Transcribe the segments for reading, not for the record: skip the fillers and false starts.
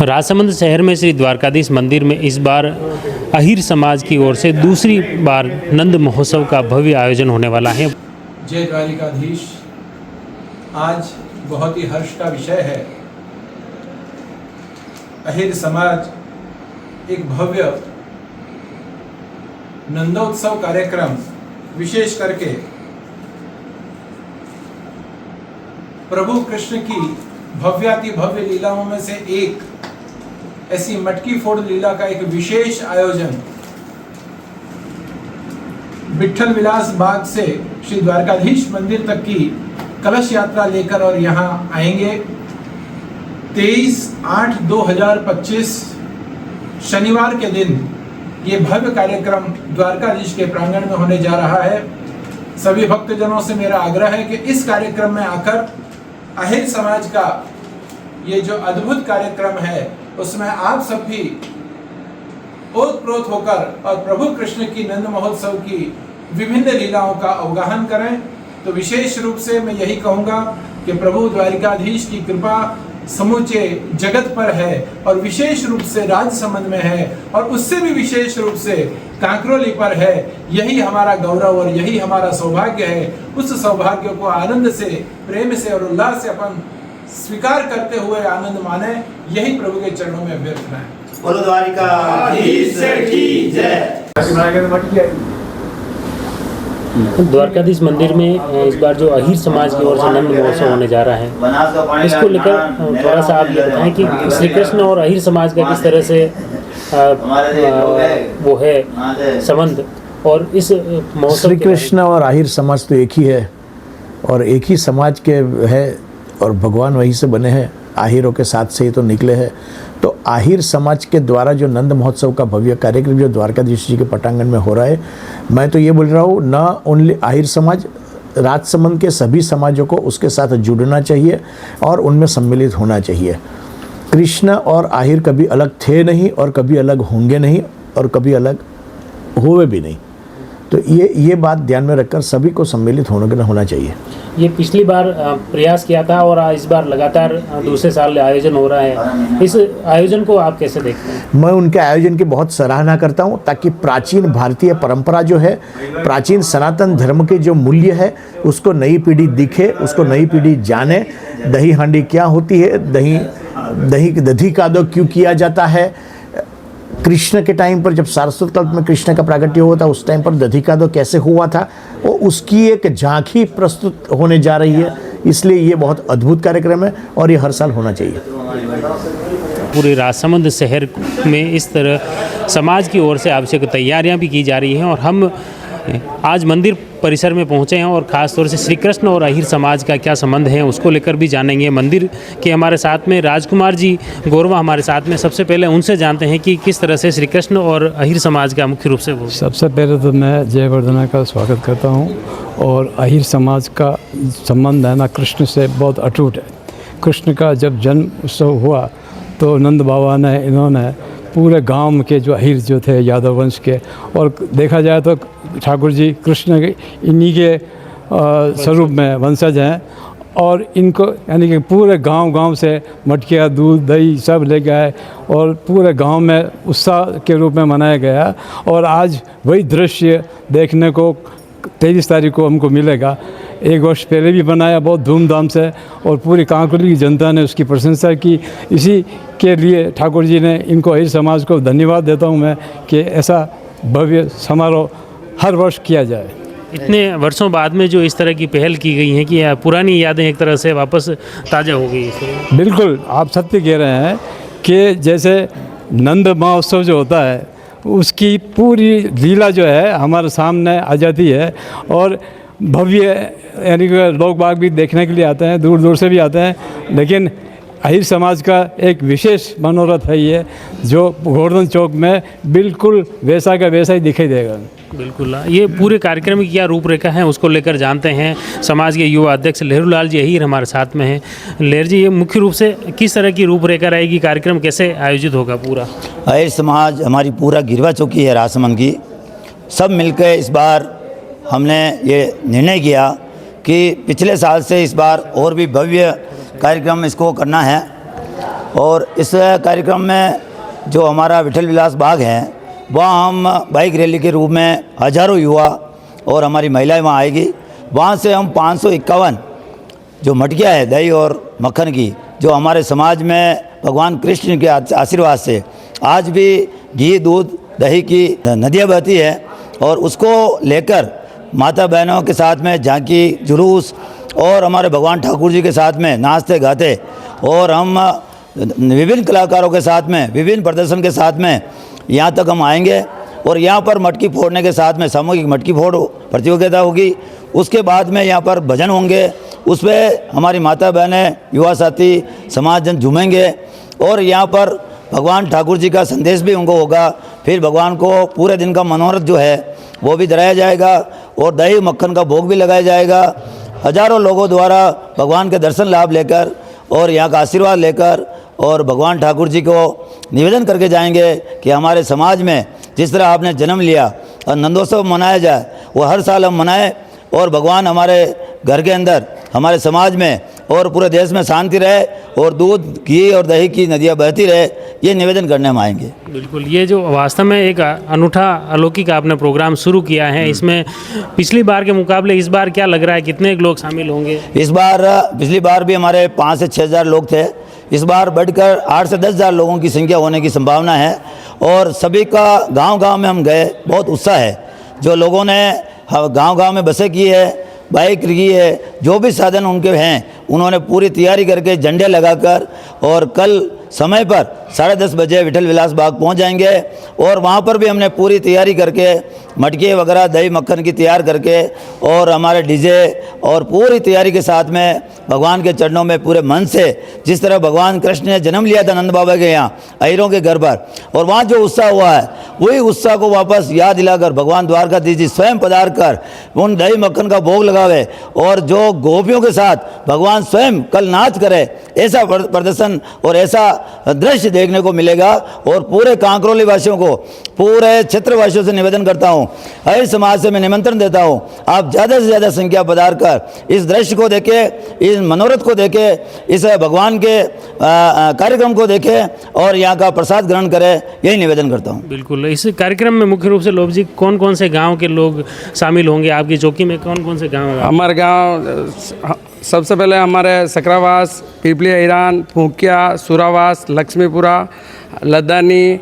राजसमंद शहर में श्री द्वारकाधीश मंदिर में इस बार अहीर समाज की ओर से दूसरी बार नंद महोत्सव का भव्य आयोजन होने वाला है। जय द्वारिकाधीश। आज बहुत ही हर्ष का विषय है। अहीर समाज एक भव्य नंदोत्सव कार्यक्रम विशेष करके प्रभु कृष्ण की भव्याति भव्य लीलाओं में से एक ऐसी मटकी फोड़ लीला का एक विशेष आयोजन विठल विलास बाग से श्री द्वारकाधीश मंदिर तक की कलश यात्रा लेकर और यहाँ आएंगे। 23/8/2025 शनिवार के दिन ये भव्य कार्यक्रम द्वारकाधीश के प्रांगण में होने जा रहा है। सभी भक्तजनों से मेरा आग्रह है कि इस कार्यक्रम में आकर अहीर समाज का ये जो अद्भुत कार्यक्रम है उसमें आप सब भी ओतप्रोत होकर और प्रभु कृष्ण की नंद महोत्सव की विभिन्न लीलाओं का अवगाहन करें। तो विशेष रूप से मैं यही कहूँगा कि प्रभु द्वारिकाधीश की कृपा समूचे जगत पर है और विशेष रूप से राजसमंद में है और उससे भी विशेष रूप से कांकरोली पर है। यही हमारा गौरव और यही हमारा सौभाग्य है। उस सौभाग्य को आनंद से, प्रेम से और उल्लास से अपन स्वीकार करते हुए आनंद माने, यही प्रभु के चरणों में अभ्यर्थना है। बोलो द्वारिकाधीश की जय। द्वारकाधीश मंदिर में इस बार जो अहीर समाज की ओर से नंद महोत्सव होने जा रहा है, इसको लेकर थोड़ा सा आप ये बताएं कि श्री कृष्ण और अहीर समाज का किस तरह से वो है संबंध, और इस महोत्सव श्री कृष्ण और अहीर समाज तो एक ही है और एक ही समाज के है और भगवान वहीं से बने हैं। आहिरों के साथ से ही तो निकले हैं। तो आहिर समाज के द्वारा जो नंद महोत्सव का भव्य कार्यक्रम जो द्वारकाधीश जी के पटांगण में हो रहा है, मैं तो ये बोल रहा हूँ, न ओनली आहिर समाज, राजसमंद के सभी समाजों को उसके साथ जुड़ना चाहिए और उनमें सम्मिलित होना चाहिए। कृष्ण और आहिर कभी अलग थे नहीं और कभी अलग होंगे नहीं और कभी अलग हुए भी नहीं। तो ये बात ध्यान में रखकर सभी को सम्मिलित होना चाहिए। ये पिछली बार प्रयास किया था और इस बार लगातार दूसरे साल आयोजन हो रहा है। इस आयोजन को आप कैसे देखते हैं? मैं उनके आयोजन की बहुत सराहना करता हूं, ताकि प्राचीन भारतीय परंपरा जो है, प्राचीन सनातन धर्म के जो मूल्य है उसको नई पीढ़ी दिखे, उसको नई पीढ़ी जाने। दही हांडी क्या होती है, दधी का दो क्यों किया जाता है। कृष्ण के टाइम पर जब सारस्वत कल्प में कृष्ण का प्राकट्य हुआ था, उस टाइम पर दधिकादो कैसे हुआ था, वो उसकी एक झांकी प्रस्तुत होने जा रही है। इसलिए ये बहुत अद्भुत कार्यक्रम है और ये हर साल होना चाहिए। पूरे राजसमंद शहर में इस तरह समाज की ओर से आवश्यक तैयारियां भी की जा रही हैं और हम आज मंदिर परिसर में पहुंचे हैं और ख़ास तौर से श्री कृष्ण और अहीर समाज का क्या संबंध है उसको लेकर भी जानेंगे। मंदिर के हमारे साथ में राजकुमार जी गौरवा हमारे साथ में, सबसे पहले उनसे जानते हैं कि किस तरह से श्री कृष्ण और अहीर समाज का मुख्य रूप से वो। सबसे पहले तो मैं जयवर्धना का स्वागत करता हूँ और अहीर समाज का संबंध है ना कृष्ण से बहुत अटूट है। कृष्ण का जब जन्म उत्सव हुआ तो नंद बाबा ने इन्होंने पूरे गांव के जो अहीर जो थे यादव वंश के, और देखा जाए तो ठाकुर जी कृष्ण के इन्हीं के स्वरूप में वंशज हैं और इनको यानी कि पूरे गांव से मटकिया, दूध, दही सब ले गए और पूरे गांव में उत्साह के रूप में मनाया गया। और आज वही दृश्य देखने को 23 तारीख को हमको मिलेगा। एक वर्ष पहले भी बनाया बहुत धूमधाम से और पूरी कांकरोली की जनता ने उसकी प्रशंसा की। इसी के लिए ठाकुर जी ने इनको अहीर समाज को धन्यवाद देता हूं मैं कि ऐसा भव्य समारोह हर वर्ष किया जाए। इतने वर्षों बाद में जो इस तरह की पहल की गई है कि पुरानी यादें एक तरह से वापस ताज़ा हो गई। बिल्कुल आप सत्य कह रहे हैं कि जैसे नंद महोत्सव जो होता है उसकी पूरी लीला जो है हमारे सामने आ जाती है और भव्य, यानी कि लोग बाग भी देखने के लिए आते हैं, दूर दूर से भी आते हैं। लेकिन अहीर समाज का एक विशेष मनोरथ है ये, जो गोवर्धन चौक में बिल्कुल वैसा का वैसा ही दिखाई देगा। बिल्कुल, ये पूरे कार्यक्रम की क्या रूपरेखा है उसको लेकर जानते हैं। समाज के युवा अध्यक्ष लहरूलाल जी अहीर हमारे साथ में हैं। लहर जी, ये मुख्य रूप से किस तरह की रूपरेखा रहेगी, कार्यक्रम कैसे आयोजित होगा? पूरा अहीर समाज हमारी पूरा गिरवा चौकी है राजसमंद की, सब मिलकर इस बार हमने ये निर्णय किया कि पिछले साल से इस बार और भी भव्य कार्यक्रम इसको करना है और इस कार्यक्रम में जो हमारा विठल विलास बाग है वहाँ हम बाइक रैली के रूप में हज़ारों युवा और हमारी महिलाएं वहाँ आएगी। वहाँ से हम 551 जो मटकियाँ है दही और मक्खन की, जो हमारे समाज में भगवान कृष्ण के आशीर्वाद से आज भी घी दूध दही की नदियाँ बहती है, और उसको लेकर माता बहनों के साथ में झांकी जुलूस और हमारे भगवान ठाकुर जी के साथ में नाचते गाते, और हम विभिन्न कलाकारों के साथ में विभिन्न प्रदर्शन के साथ में यहाँ तक हम आएंगे। और यहाँ पर मटकी फोड़ने के साथ में सामूहिक मटकी फोड़ प्रतियोगिता होगी। उसके बाद में यहाँ पर भजन होंगे, उस पर हमारी माता बहनें युवा साथी समाज जन झूमेंगे, और यहाँ पर भगवान ठाकुर जी का संदेश भी उनको होगा। फिर भगवान को पूरे दिन का मनोरथ जो है वो भी धराया जाएगा, और दही मक्खन का भोग भी लगाया जाएगा। हजारों लोगों द्वारा भगवान के दर्शन लाभ लेकर और यहाँ का आशीर्वाद लेकर और भगवान ठाकुर जी को निवेदन करके जाएंगे कि हमारे समाज में जिस तरह आपने जन्म लिया और नंदोत्सव मनाया जाए, वो हर साल हम मनाएं, और भगवान हमारे घर के अंदर हमारे समाज में और पूरे देश में शांति रहे, और दूध घी और दही की नदियाँ बहती रहे, ये निवेदन करने हम आएंगे। बिल्कुल, ये जो वास्तव में एक अनूठा अलौकिक आपने प्रोग्राम शुरू किया है, इसमें पिछली बार के मुकाबले इस बार क्या लग रहा है, कितने लोग शामिल होंगे? इस बार पिछली बार भी हमारे 5 से 6 हज़ार लोग थे, इस बार बढ़कर 8 से 10 हज़ार लोगों की संख्या होने की संभावना है। और सभी का गांव-गांव में हम गए, बहुत उत्साह है। जो लोगों ने गांव-गांव में बसें की है, बाइक की है, जो भी साधन उनके हैं, उन्होंने पूरी तैयारी करके झंडे लगाकर, और कल समय पर 10:30 बजे विठल विलास बाग पहुंच जाएंगे। और वहां पर भी हमने पूरी तैयारी करके मटके वगैरह दही मक्खन की तैयार करके, और हमारे डीजे और पूरी तैयारी के साथ में भगवान के चरणों में पूरे मन से, जिस तरह भगवान कृष्ण ने जन्म लिया था नंद बाबा के यहाँ अहिरों के घर पर, और वहाँ जो उत्साह हुआ है वही उत्साह को वापस याद दिलाकर भगवान द्वारकाधीश जी स्वयं पधार कर उन दही मक्खन का भोग लगावे, और जो गोपियों के साथ भगवान स्वयं कल नाच करे, ऐसा प्रदर्शन और ऐसा दृश्य देखने को मिलेगा। और पूरे कांकरोली वासियों को, पूरे क्षेत्रवासियों से निवेदन करता हूँ, हर समाज से मैं निमंत्रण देता हूँ, आप ज़्यादा से ज़्यादा संख्या पधार कर इस दृश्य को देखे, इस मनोरथ को देखे, इस भगवान के कार्यक्रम को देखे और यहाँ का प्रसाद ग्रहण करें, यही निवेदन करता हूँ। बिल्कुल, इस कार्यक्रम में मुख्य रूप से लोग जी कौन कौन से गांव के लोग शामिल होंगे? आपकी चौकी में कौन कौन से गांव? हमारे गांव सबसे पहले हमारे सकरावास, पिपली ईरान, फूकिया, सुरावास, लक्ष्मीपुरा, लद्दानी,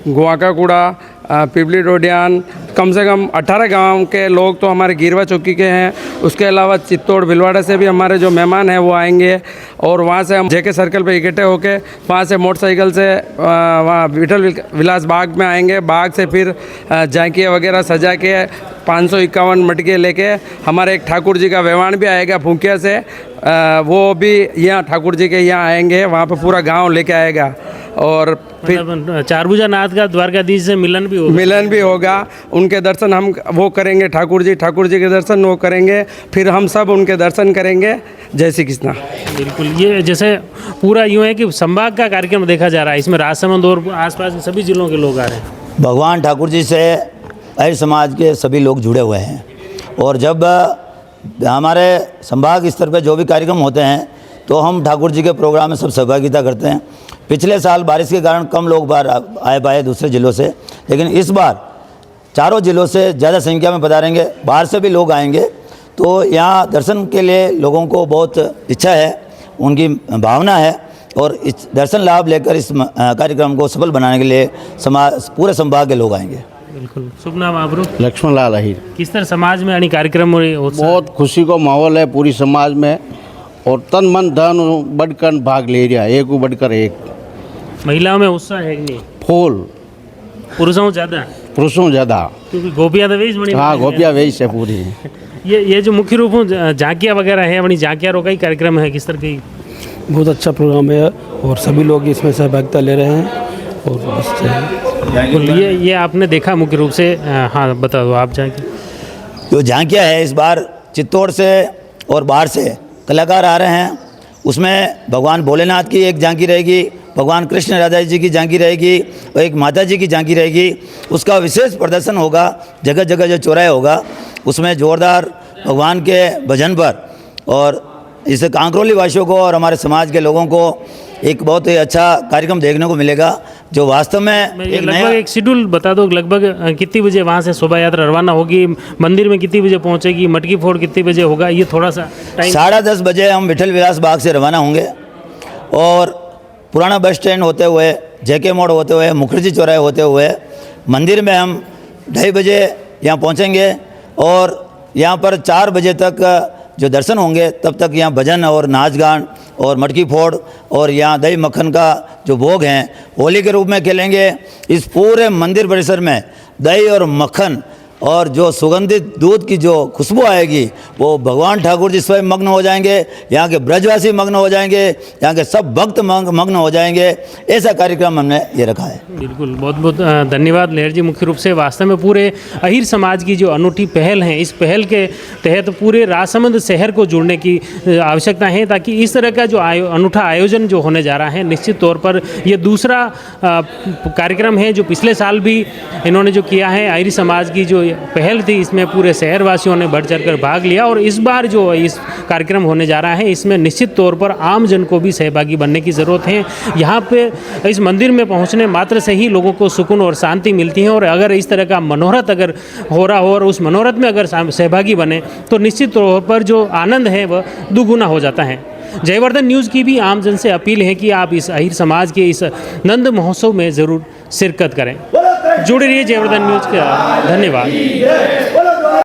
गुआकाकुड़ा, पिपली डोडियान, कम से कम 18 गांव के लोग तो हमारे गिरवा चौकी के हैं। उसके अलावा चित्तौड़ भिलवाड़ा से भी हमारे जो मेहमान हैं वो आएंगे, और वहाँ से हम जेके सर्कल पे इकट्ठे होके वहाँ से मोटरसाइकिल से वहाँ विठल विलास बाग में आएंगे। बाग से फिर झांकियाँ वगैरह सजा के 551 मटके लेके हमारे एक ठाकुर जी का वेवान भी आएगा फूकिया से, वो भी यहाँ ठाकुर जी के यहाँ आएंगे, वहाँ पर पूरा गाँव लेके आएगा। और फिर चारभुजा नाथ का द्वारकाधीश से मिलन भी होगा। उनके दर्शन हम वो करेंगे, ठाकुर जी के दर्शन वो करेंगे, फिर हम सब उनके दर्शन करेंगे। जय श्री कृष्णा। बिल्कुल, ये जैसे पूरा यूँ है कि संभाग का कार्यक्रम देखा जा रहा है, इसमें राजसमंद और आसपास के सभी जिलों के लोग आ रहे हैं। भगवान ठाकुर जी से अहिर समाज के सभी लोग जुड़े हुए हैं, और जब हमारे संभाग स्तर पर जो भी कार्यक्रम होते हैं तो हम ठाकुर जी के प्रोग्राम में सब सहभागिता करते हैं। पिछले साल बारिश के कारण कम लोग बाहर आए पाए दूसरे ज़िलों से, लेकिन इस बार चारों ज़िलों से ज़्यादा संख्या में पधारेंगे, बाहर से भी लोग आएंगे। तो यहाँ दर्शन के लिए लोगों को बहुत इच्छा है, उनकी भावना है, और इस दर्शन लाभ लेकर इस कार्यक्रम को सफल बनाने के लिए पूरे संभाग के लोग आएंगे। बिल्कुल। शुभ नाम आप? लक्ष्मण लाल अहिर। किस तरह समाज में यानी कार्यक्रम बहुत खुशी को माहौल है पूरी समाज में, और तन मन धन बढ़कर भाग ले रहा है, एक बढ़कर एक। महिलाओं में उत्साह है कि नहीं? फूल। पुरुषों ज़्यादा क्योंकि गोपियाँ तो वेश बनी। हाँ, गोपियाँ वेश है पूरी। ये जो मुख्य रूप में झांकियाँ वगैरह है, अपनी झांकियाँ का ही कार्यक्रम है, किस तरह की? बहुत अच्छा प्रोग्राम है और सभी लोग इसमें सहभागिता ले रहे हैं, और बस ये आपने देखा मुख्य रूप से। हाँ, बता दो आप। जो झांकियाँ है इस बार चित्तौड़ से और बाहर से कलाकार आ रहे हैं, उसमें भगवान भोलेनाथ की एक झांकी रहेगी, भगवान कृष्ण राधा जी की झांकी रहेगी, और एक माता जी की झांकी रहेगी। उसका विशेष प्रदर्शन होगा, जगह जगह जो चौराहे होगा उसमें ज़ोरदार भगवान के भजन पर, और इस कांकरोली वासियों को और हमारे समाज के लोगों को एक बहुत ही अच्छा कार्यक्रम देखने को मिलेगा जो वास्तव में मैं एक लगभग नया एक शेड्यूल बता दो, लगभग कितनी बजे वहाँ से शोभा यात्रा रवाना होगी, मंदिर में कितनी बजे पहुँचेगी, मटकी फोड़ कितनी बजे होगा, ये थोड़ा सा टाइम। 10:30 बजे हम विठल विलास बाग से रवाना होंगे और पुराना बस स्टैंड होते हुए, जेके मोड़ होते हुए, मुखर्जी चौराहे होते हुए मंदिर में हम 2:30 बजे यहाँ पहुँचेंगे और यहाँ पर 4 बजे तक जो दर्शन होंगे तब तक यहाँ भजन और नाच गान और मटकी फोड़ और यहाँ दही मक्खन का जो भोग हैं होली के रूप में खेलेंगे। इस पूरे मंदिर परिसर में दही और मक्खन और जो सुगंधित दूध की जो खुशबू आएगी वो भगवान ठाकुर जी स्वयं मग्न हो जाएंगे, यहाँ के ब्रजवासी मग्न हो जाएंगे, यहाँ के सब भक्त मग्न हो जाएंगे। ऐसा कार्यक्रम हमने ये रखा है। बिल्कुल, बहुत बहुत धन्यवाद लेहर जी। मुख्य रूप से वास्तव में पूरे अहीर समाज की जो अनूठी पहल है, इस पहल के तहत पूरे राजसमंद शहर को जोड़ने की आवश्यकता है, ताकि इस तरह का जो अनूठा आयोजन जो होने जा रहा है, निश्चित तौर पर ये दूसरा कार्यक्रम है जो पिछले साल भी इन्होंने जो किया है। अहीर समाज की जो पहल थी इसमें पूरे शहरवासियों ने बढ़ चढ़कर भाग लिया और इस बार जो इस कार्यक्रम होने जा रहा है इसमें निश्चित तौर पर आम जन को भी सहभागी बनने की ज़रूरत है। यहाँ पे इस मंदिर में पहुँचने मात्र से ही लोगों को सुकून और शांति मिलती है और अगर इस तरह का मनोरथ अगर हो रहा हो और उस मनोरथ में अगर सहभागी बने तो निश्चित तौर पर जो आनंद है वह दुगुना हो जाता है। जयवर्धन न्यूज़ की भी आम जन से अपील है कि आप इस अहीर समाज के इस नंद महोत्सव में ज़रूर शिरकत करें। जुड़े रहिए जयवर्धन न्यूज़ का। धन्यवाद।